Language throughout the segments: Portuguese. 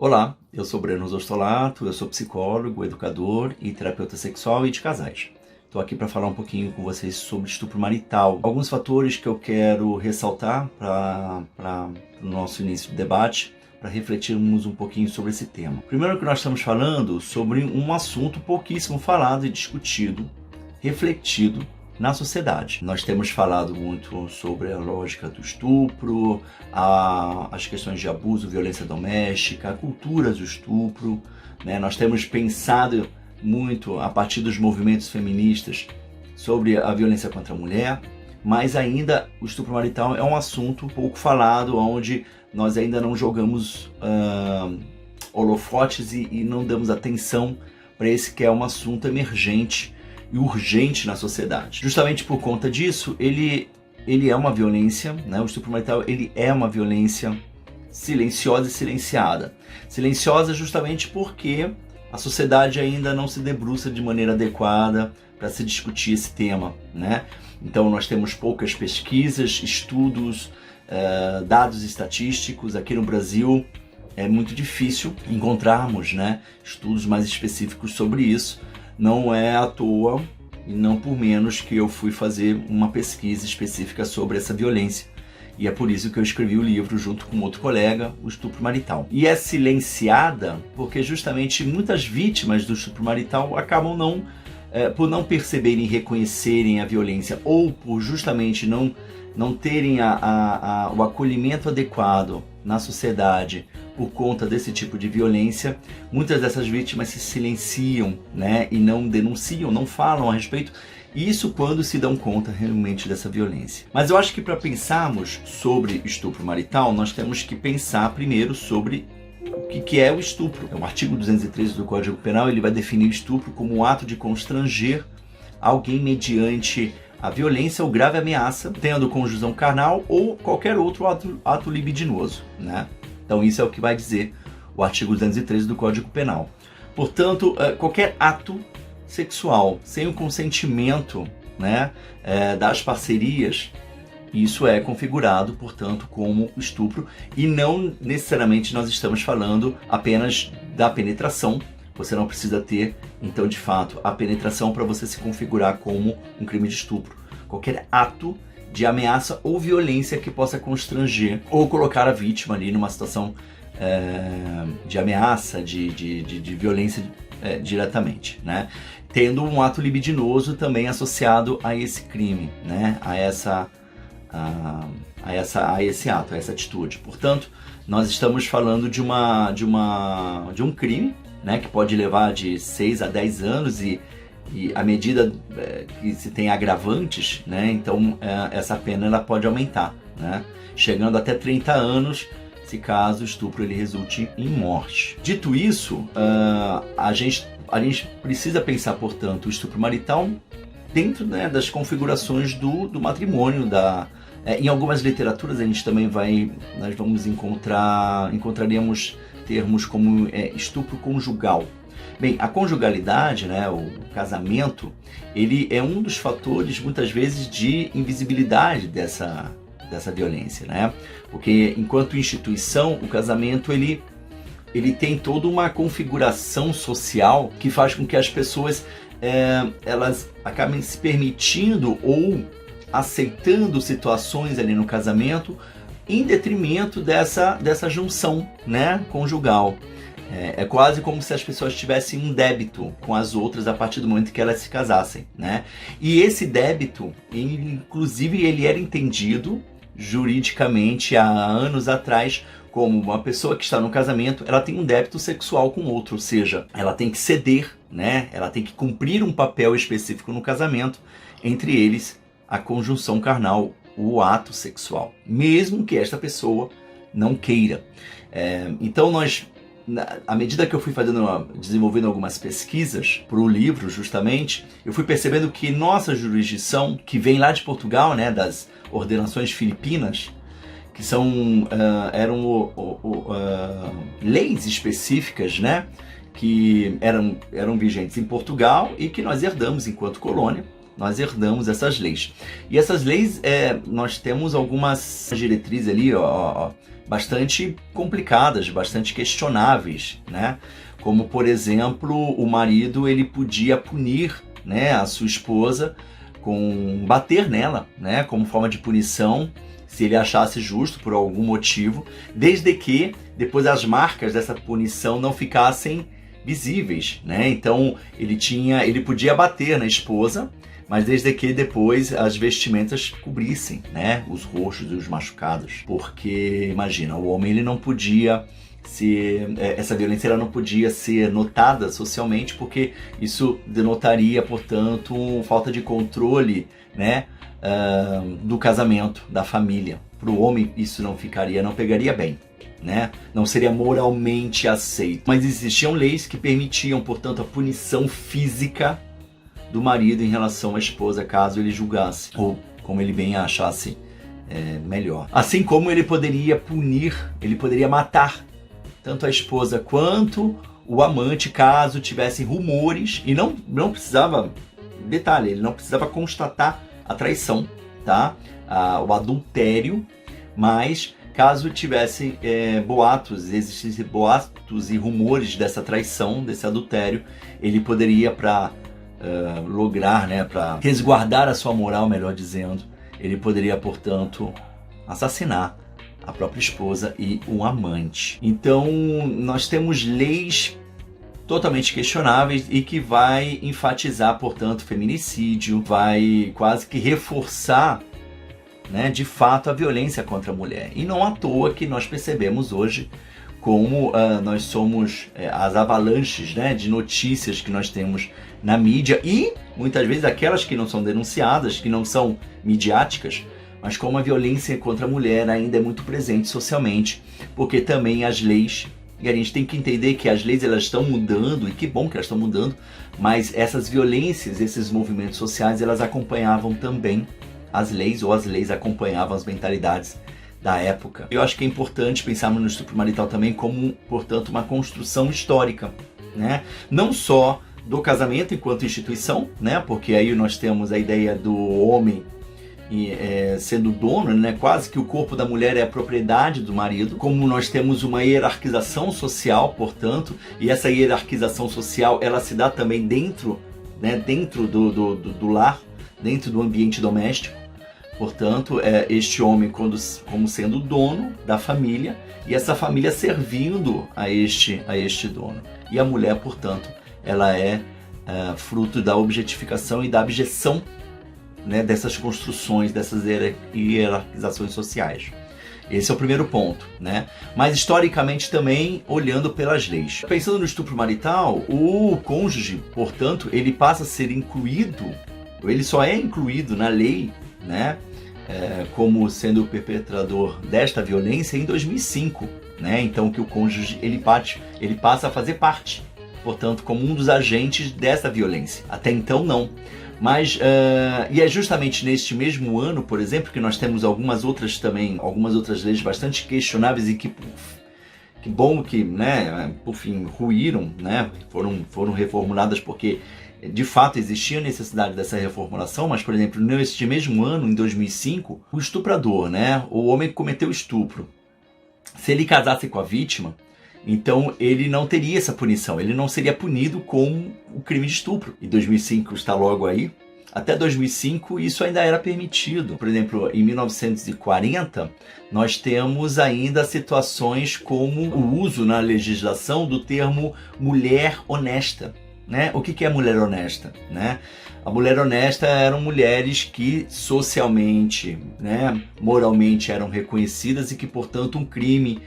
Olá, eu sou Breno Zostolato, eu sou psicólogo, educador e terapeuta sexual e de casais. Estou aqui para falar um pouquinho com vocês sobre estupro marital. Alguns fatores que eu quero ressaltar para o nosso início de debate, para refletirmos um pouquinho sobre esse tema. Primeiro que nós estamos falando sobre um assunto pouquíssimo falado e discutido, refletido na sociedade. Nós temos falado muito sobre a lógica do estupro, as questões de abuso, violência doméstica, a cultura do estupro, né? Nós temos pensado muito a partir dos movimentos feministas sobre a violência contra a mulher, mas ainda o estupro marital é um assunto pouco falado, onde nós ainda não jogamos holofotes e não damos atenção para esse que é um assunto emergente e urgente na sociedade. Justamente por conta disso, ele é uma violência, né? O estupro marital ele é uma violência silenciosa e silenciada. Silenciosa justamente porque a sociedade ainda não se debruça de maneira adequada para se discutir esse tema, né? Então nós temos poucas pesquisas, estudos, dados estatísticos. Aqui no Brasil é muito difícil encontrarmos, né, estudos mais específicos sobre isso. Não é à toa e não por menos que eu fui fazer uma pesquisa específica sobre essa violência. E é por isso que eu escrevi o livro junto com outro colega, o estupro marital. E é silenciada porque justamente muitas vítimas do estupro marital acabam por não perceberem e reconhecerem a violência, ou por justamente não terem o acolhimento adequado na sociedade por conta desse tipo de violência. Muitas dessas vítimas se silenciam, né, e não denunciam, não falam a respeito. Isso quando se dão conta realmente dessa violência. Mas eu acho que para pensarmos sobre estupro marital, nós temos que pensar primeiro sobre o que é o estupro. O artigo 213 do Código Penal ele vai definir o estupro como um ato de constranger alguém mediante a violência ou grave ameaça, tendo conjunção carnal ou qualquer outro ato libidinoso, né? Então isso é o que vai dizer o artigo 213 do Código Penal. Portanto, qualquer ato sexual sem o consentimento, né, das parcerias, isso é configurado, portanto, como estupro, e não necessariamente nós estamos falando apenas da penetração. Você não precisa ter, então, de fato, a penetração para você se configurar como um crime de estupro. Qualquer ato de ameaça ou violência que possa constranger ou colocar a vítima ali numa situação de ameaça, de violência diretamente, né? Tendo um ato libidinoso também associado a esse crime, né? A esse ato, a essa atitude. Portanto, nós estamos falando de um crime, né, que pode levar de 6 a 10 anos e à medida que se tem agravantes, né, então essa pena ela pode aumentar, né, chegando até 30 anos, se caso o estupro ele resulte em morte. Dito isso, a gente precisa pensar, portanto, o estupro marital dentro, né, das configurações do matrimônio, em algumas literaturas a gente também nós vamos encontraríamos termos como estupro conjugal. Bem, a conjugalidade, né, o casamento, ele é um dos fatores, muitas vezes, de invisibilidade dessa violência, né? Porque, enquanto instituição, o casamento, ele tem toda uma configuração social que faz com que as pessoas elas acabem se permitindo ou aceitando situações ali no casamento em detrimento dessa junção, né, conjugal. É quase como se as pessoas tivessem um débito com as outras a partir do momento que elas se casassem, né? E esse débito, inclusive, ele era entendido juridicamente há anos atrás como uma pessoa que está no casamento, ela tem um débito sexual com outro, ou seja, ela tem que ceder, né? Ela tem que cumprir um papel específico no casamento, entre eles a conjunção carnal, o ato sexual, mesmo que esta não queira. Então à medida que eu fui desenvolvendo algumas pesquisas para o livro, justamente, eu fui percebendo que nossa jurisdição, que vem lá de Portugal, né, das ordenações filipinas, que eram leis específicas, né, que eram vigentes em Portugal e que nós herdamos enquanto colônia. Nós herdamos essas leis. E essas leis, nós temos algumas diretrizes ali, bastante complicadas, bastante questionáveis, né? Como, por exemplo, o marido ele podia punir, né, a sua esposa com bater nela, né, como forma de punição, se ele achasse justo por algum motivo, desde que depois as marcas dessa punição não ficassem visíveis, né? Então ele podia bater na esposa, mas desde que depois as vestimentas cobrissem, né, os roxos e os machucados, porque imagina, o homem ele não podia essa violência ela não podia ser notada socialmente, porque isso denotaria, portanto, falta de controle, né, do casamento, da família. Para o homem isso não pegaria bem, né? Não seria moralmente aceito. Mas existiam leis que permitiam, portanto, a punição física do marido em relação à esposa, caso ele julgasse, ou como ele bem achasse melhor. Assim como ele poderia punir, ele poderia matar tanto a esposa quanto o amante, caso tivessem rumores, e não precisava, detalhe, ele não precisava constatar a traição, tá? O adultério, mas caso tivesse existissem boatos e rumores dessa traição, desse adultério, ele poderia, para lograr, né, para resguardar a sua moral, melhor dizendo, ele poderia, portanto, assassinar a própria esposa e o amante. Então, nós temos leis totalmente questionáveis e que vai enfatizar, portanto, feminicídio, vai quase que reforçar, né, de fato, a violência contra a mulher. E não à toa que nós percebemos hoje como nós somos as avalanches, né, de notícias que nós temos na mídia, e muitas vezes aquelas que não são denunciadas, que não são midiáticas, mas como a violência contra a mulher ainda é muito presente socialmente, porque também as leis, e a gente tem que entender que as leis elas estão mudando, e que bom que elas estão mudando, mas essas violências, esses movimentos sociais, elas acompanhavam também as leis, ou as leis acompanhavam as mentalidades da época. Eu acho que é importante pensarmos no estupro marital também como, portanto, uma construção histórica, né? Não só do casamento enquanto instituição, né? Porque aí nós temos a ideia do homem sendo dono, né? Quase que o corpo da mulher é a propriedade do marido, como nós temos uma hierarquização social, portanto, e essa hierarquização social ela se dá também dentro, né? Dentro do lar, dentro do ambiente doméstico. Portanto, este homem como sendo dono da família, e essa família servindo a este dono. E a mulher, portanto, ela é fruto da objetificação e da abjeção, né, dessas construções, dessas hierarquizações sociais. Esse é o primeiro ponto, né? Mas historicamente também olhando pelas leis. Pensando no estupro marital, o cônjuge, portanto, ele passa a ser incluído, ele só é incluído na lei, né, como sendo o perpetrador desta violência em 2005, né? Então que o cônjuge ele passa a fazer parte, portanto, como um dos agentes dessa violência. Até então não. Mas, e é justamente neste mesmo ano, por exemplo, que nós temos algumas outras leis bastante questionáveis e que bom que, né, por fim, ruíram, né, foram reformuladas porque, de fato, existia necessidade dessa reformulação, mas, por exemplo, neste mesmo ano, em 2005, o estuprador, né, o homem que cometeu estupro, se ele casasse com a vítima, então ele não teria essa punição, ele não seria punido com o crime de estupro. E 2005 está logo aí. Até 2005 isso ainda era permitido. Por exemplo, em 1940 nós temos ainda situações como o uso na legislação do termo mulher honesta, né? O que é mulher honesta, né? A mulher honesta eram mulheres que socialmente, né, moralmente eram reconhecidas e que, portanto, um crime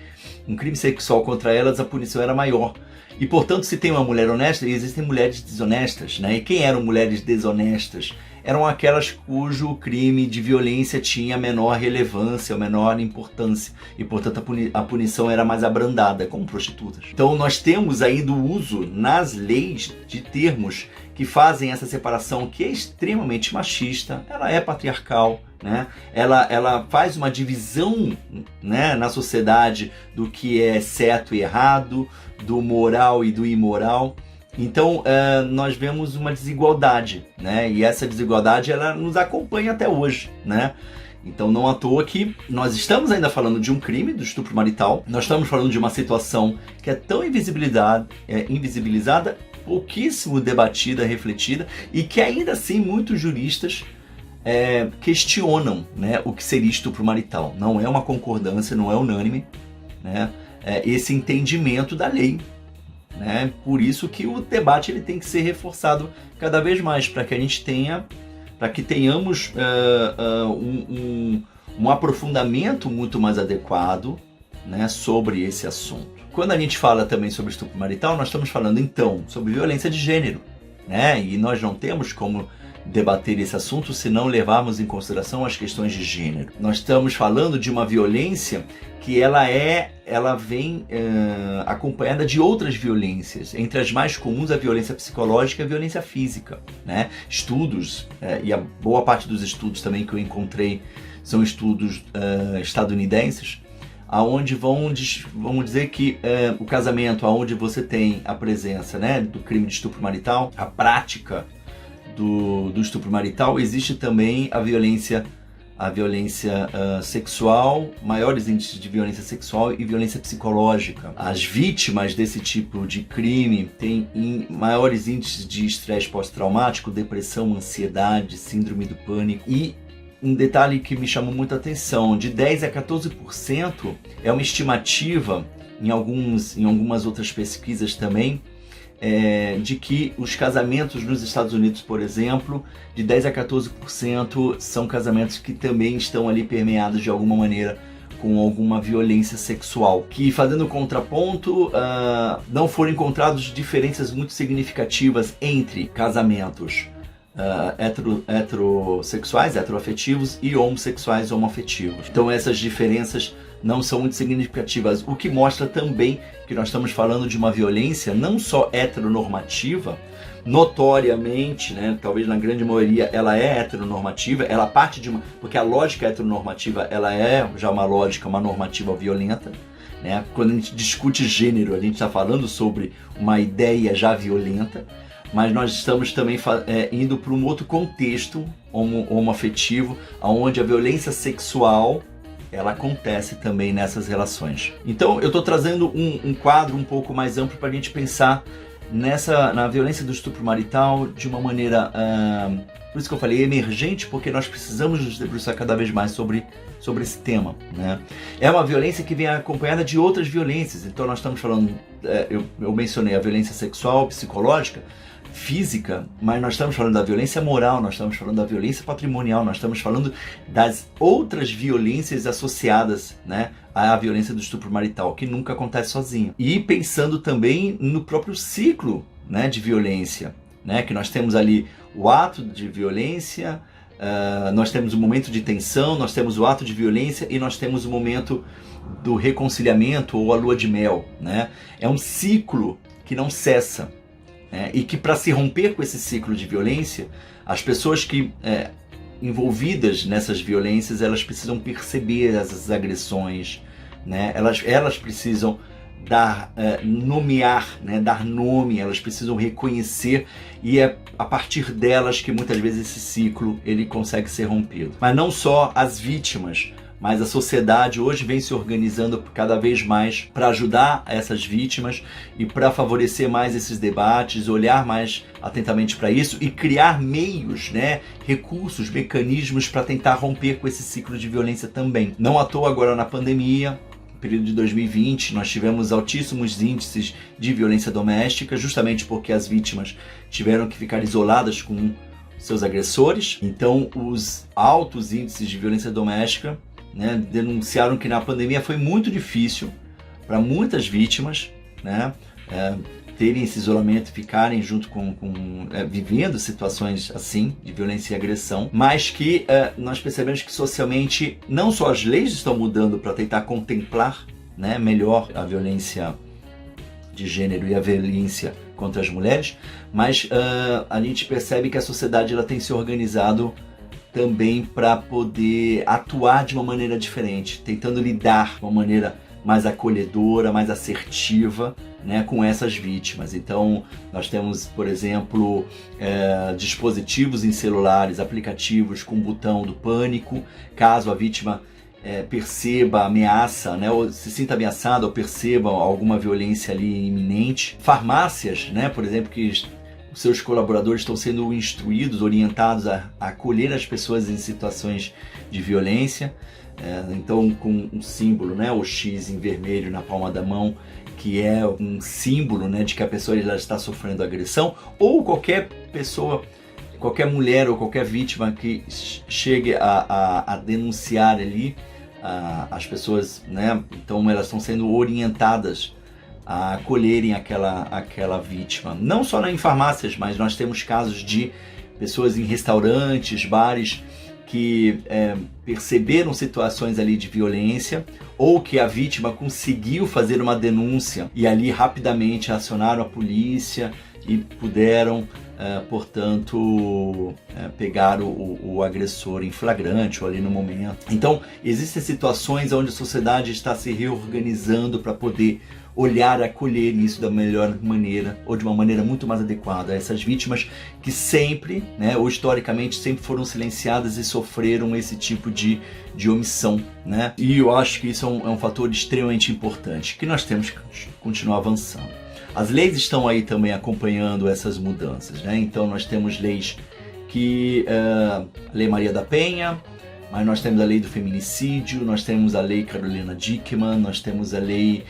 sexual contra elas, a punição era maior. E, portanto, se tem uma mulher honesta, existem mulheres desonestas, né? E quem eram mulheres desonestas? Eram aquelas cujo crime de violência tinha menor relevância, menor importância. E, portanto, a punição era mais abrandada, como prostitutas. Então, nós temos ainda o uso nas leis de termos que fazem essa separação, que é extremamente machista, ela é patriarcal, né? Ela faz uma divisão, né, na sociedade do que é certo e errado, do moral e do imoral. Então nós vemos uma desigualdade, né? E essa desigualdade ela nos acompanha até hoje, né? Então não à toa que nós estamos ainda falando de um crime, do estupro marital, nós estamos falando de uma situação que é tão invisibilizada, pouquíssimo debatida, refletida, e que ainda assim muitos juristas questionam, né, o que seria estupro marital. Não é uma concordância, não é unânime, né, esse entendimento da lei. Né? Por isso que o debate ele tem que ser reforçado cada vez mais, para que a gente tenhamos um aprofundamento muito mais adequado, né, sobre esse assunto. Quando a gente fala também sobre estupro marital, nós estamos falando então sobre violência de gênero, né? E nós não temos como debater esse assunto se não levarmos em consideração as questões de gênero. Nós estamos falando de uma violência que ela vem acompanhada de outras violências. Entre as mais comuns, a violência psicológica e a violência física, né? Estudos, e a boa parte dos estudos também que eu encontrei são estudos estadunidenses, aonde vamos dizer que o casamento, aonde você tem a presença, né, do crime de estupro marital, a prática do estupro marital, existe também a violência sexual, maiores índices de violência sexual e violência psicológica. As vítimas desse tipo de crime têm maiores índices de estresse pós-traumático, depressão, ansiedade, síndrome do pânico. E um detalhe que me chamou muita atenção, de 10 a 14% é uma estimativa, em algumas outras pesquisas também, de que os casamentos nos Estados Unidos, por exemplo, de 10 a 14% são casamentos que também estão ali permeados de alguma maneira com alguma violência sexual. Que, fazendo contraponto, não foram encontradas diferenças muito significativas entre casamentos heterossexuais, heteroafetivos, e homossexuais, homoafetivos. Então essas diferenças não são muito significativas, o que mostra também que nós estamos falando de uma violência não só heteronormativa, notoriamente, né, talvez na grande maioria ela é heteronormativa, ela parte de porque a lógica heteronormativa ela é já uma normativa violenta, né? Quando a gente discute gênero, a gente está falando sobre uma ideia já violenta, mas nós estamos também indo para um outro contexto homoafetivo, onde a violência sexual ela acontece também nessas relações. Então eu estou trazendo um quadro um pouco mais amplo para a gente pensar na violência do estupro marital de uma maneira, por isso que eu falei, emergente, porque nós precisamos nos debruçar cada vez mais sobre esse tema, né? É uma violência que vem acompanhada de outras violências, então nós estamos falando, eu mencionei a violência sexual, psicológica, física, mas nós estamos falando da violência moral, nós estamos falando da violência patrimonial, nós estamos falando das outras violências associadas, né, à violência do estupro marital, que nunca acontece sozinho. E pensando também no próprio ciclo, né, de violência, né, que nós temos ali o ato de violência, nós temos o momento de tensão, nós temos o ato de violência e nós temos o momento do reconciliamento ou a lua de mel, né? É um ciclo que não cessa. E que, para se romper com esse ciclo de violência, as pessoas que envolvidas nessas violências, elas precisam perceber essas agressões, né? Elas precisam nomear, né? Dar nome, elas precisam reconhecer, e é a partir delas que muitas vezes esse ciclo ele consegue ser rompido. Mas não só as vítimas, mas a sociedade hoje vem se organizando cada vez mais para ajudar essas vítimas e para favorecer mais esses debates, olhar mais atentamente para isso e criar meios, né, recursos, mecanismos para tentar romper com esse ciclo de violência também. Não à toa agora na pandemia, no período de 2020, nós tivemos altíssimos índices de violência doméstica, justamente porque as vítimas tiveram que ficar isoladas com seus agressores. Então os altos índices de violência doméstica, né, denunciaram que na pandemia foi muito difícil para muitas vítimas, né, terem esse isolamento, ficarem junto vivendo situações assim, de violência e agressão, mas que nós percebemos que socialmente não só as leis estão mudando para tentar contemplar, né, melhor a violência de gênero e a violência contra as mulheres, mas a gente percebe que a sociedade ela tem se organizado também para poder atuar de uma maneira diferente, tentando lidar de uma maneira mais acolhedora, mais assertiva, né, com essas vítimas. Então, nós temos, por exemplo, dispositivos em celulares, aplicativos com botão do pânico, caso a vítima perceba ameaça, né, ou se sinta ameaçada ou perceba alguma violência ali iminente. Farmácias, né, por exemplo, que os seus colaboradores estão sendo instruídos, orientados a acolher as pessoas em situações de violência. Então, com um símbolo, né, o X em vermelho na palma da mão, que é um símbolo, né, de que a pessoa já está sofrendo agressão, ou qualquer pessoa, qualquer mulher ou qualquer vítima que chegue a denunciar ali as pessoas, né, então elas estão sendo orientadas a acolherem aquela vítima. Não só em farmácias, mas nós temos casos de pessoas em restaurantes, bares, que perceberam situações ali de violência, ou que a vítima conseguiu fazer uma denúncia e ali rapidamente acionaram a polícia e puderam, portanto, pegar o agressor em flagrante ou ali no momento. Então, existem situações onde a sociedade está se reorganizando para poder olhar, acolher isso da melhor maneira, ou de uma maneira muito mais adequada a essas vítimas que sempre, né, ou historicamente sempre foram silenciadas e sofreram esse tipo de omissão, né? E eu acho que isso é um fator extremamente importante, que nós temos que continuar avançando. As leis estão aí também acompanhando essas mudanças, né? Então nós temos leis que, a Lei Maria da Penha, mas nós temos a lei do feminicídio, nós temos a lei Carolina Dickmann, nós temos a lei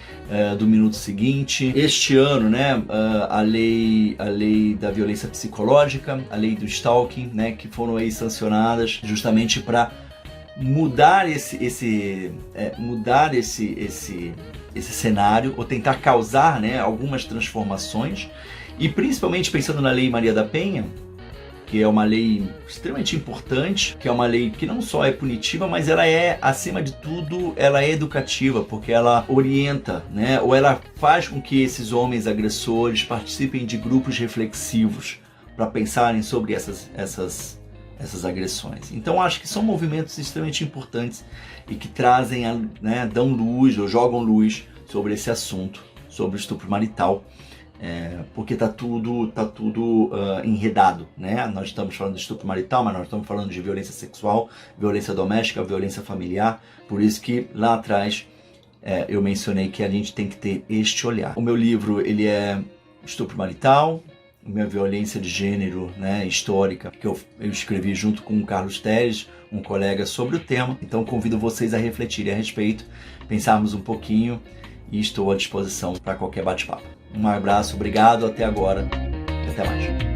do minuto seguinte. Este ano, né, a lei da violência psicológica, a lei do stalking, né, que foram aí sancionadas justamente para mudar esse cenário, ou tentar causar, né, algumas transformações. E principalmente pensando na Lei Maria da Penha, que é uma lei extremamente importante, que é uma lei que não só é punitiva, mas ela é, acima de tudo, ela é educativa, porque ela orienta, né, ou ela faz com que esses homens agressores participem de grupos reflexivos para pensarem sobre essas agressões. Então acho que são movimentos extremamente importantes e que trazem, né, dão luz ou jogam luz sobre esse assunto, sobre o estupro marital. Porque tá tudo enredado, né? Nós estamos falando de estupro marital, mas nós estamos falando de violência sexual, violência doméstica, violência familiar. Por isso que lá atrás eu mencionei que a gente tem que ter este olhar. O meu livro, ele é Estupro Marital, minha violência de gênero, né, histórica, que eu escrevi junto com o Carlos Teres, um colega, sobre o tema. Então convido vocês a refletirem a respeito, pensarmos um pouquinho, e estou à disposição para qualquer bate-papo. Um abraço, obrigado, até agora e até mais.